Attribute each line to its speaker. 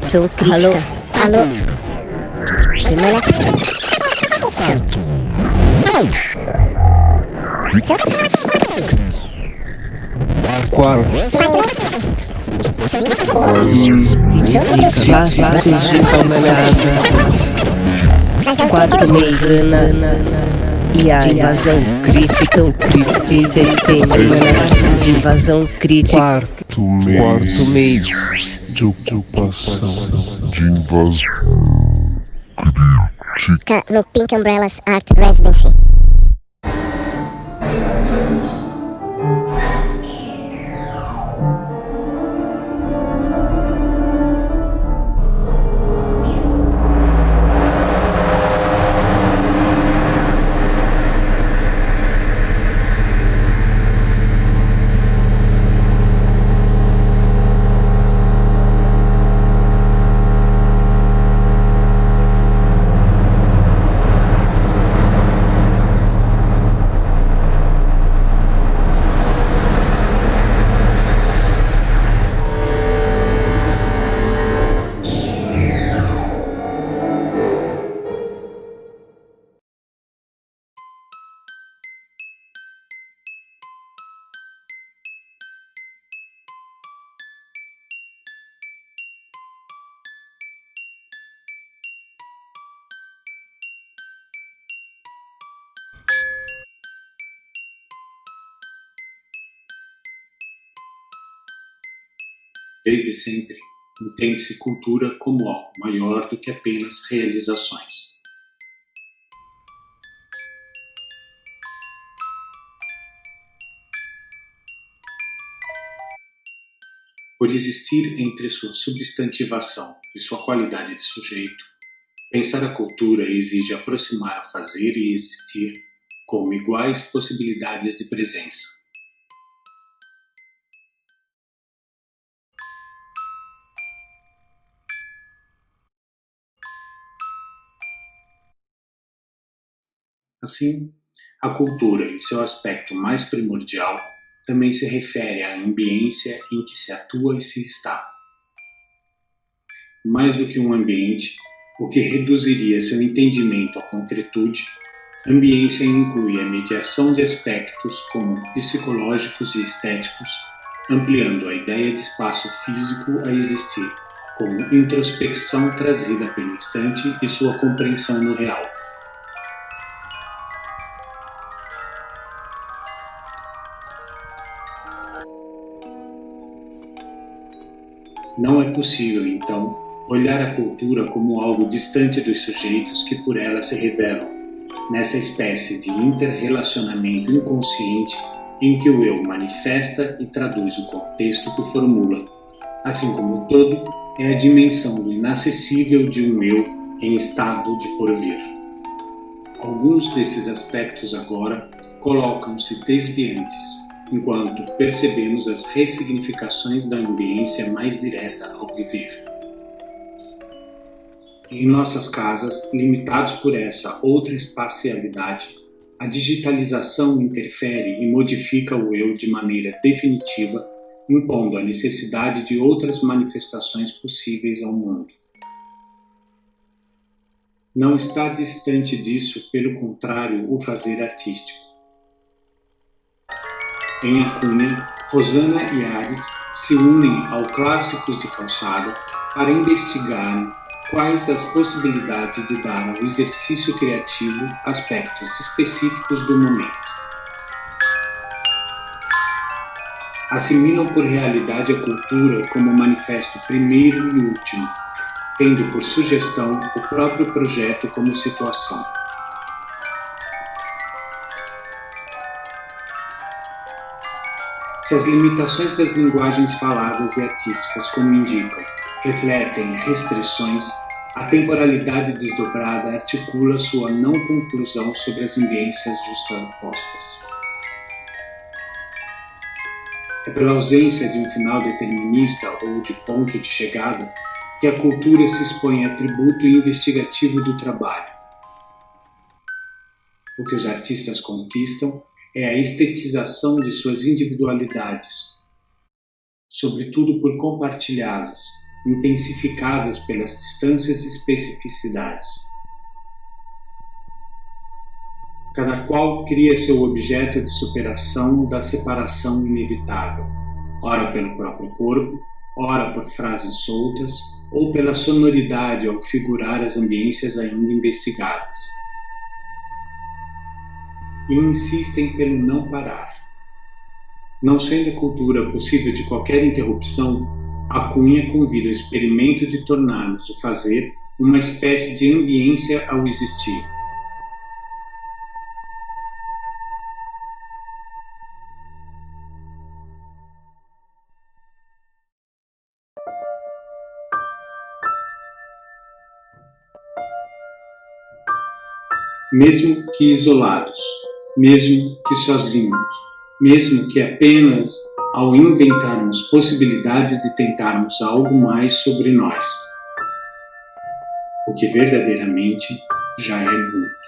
Speaker 1: Sou crítica. Alô? Primeira. Quarto meigana e a invasão crítica precisa entender. Invasão crítica.
Speaker 2: Quarto mês de ocupação, de invasão crítica.
Speaker 3: No Pink Umbrellas Art Residency.
Speaker 4: Desde sempre, entende-se cultura como algo maior do que apenas realizações. Por existir entre sua substantivação e sua qualidade de sujeito, pensar a cultura exige aproximar o fazer e existir como iguais possibilidades de presença. Assim, a cultura, em seu aspecto mais primordial, também se refere à ambiência em que se atua e se está. Mais do que um ambiente, o que reduziria seu entendimento à concretude, ambiência inclui a mediação de aspectos como psicológicos e estéticos, ampliando a ideia de espaço físico a existir, como introspecção trazida pelo instante e sua compreensão no real. Não é possível, então, olhar a cultura como algo distante dos sujeitos que por ela se revelam, nessa espécie de interrelacionamento inconsciente em que o eu manifesta e traduz o contexto que o formula, assim como o todo é a dimensão do inacessível de um eu em estado de porvir. Alguns desses aspectos agora colocam-se desviantes, enquanto percebemos as ressignificações da ambiência mais direta ao viver. Em nossas casas, limitados por essa outra espacialidade, a digitalização interfere e modifica o eu de maneira definitiva, impondo a necessidade de outras manifestações possíveis ao mundo. Não está distante disso, pelo contrário, o fazer artístico. Em A Cunha, Rosana e Ares se unem ao Clássicos de Calçada para investigarem quais as possibilidades de dar ao exercício criativo aspectos específicos do momento. Assimilam por realidade a cultura como manifesto primeiro e último, tendo por sugestão o próprio projeto como situação. Se as limitações das linguagens faladas e artísticas, como indicam, refletem restrições, a temporalidade desdobrada articula sua não conclusão sobre as ambiências justapostas. É pela ausência de um final determinista ou de ponto de chegada que a cultura se expõe a atributo investigativo do trabalho. O que os artistas conquistam é a estetização de suas individualidades, sobretudo por compartilhadas, intensificadas pelas distâncias e especificidades. Cada qual cria seu objeto de superação da separação inevitável, ora pelo próprio corpo, ora por frases soltas, ou pela sonoridade ao figurar as ambiências ainda investigadas. E insistem pelo não parar. Não sendo a cultura possível de qualquer interrupção, a Cunha convida o experimento de tornarmos o fazer uma espécie de ambiência ao existir. Mesmo que isolados, mesmo que sozinhos, mesmo que apenas ao inventarmos possibilidades de tentarmos algo mais sobre nós, o que verdadeiramente já é muito.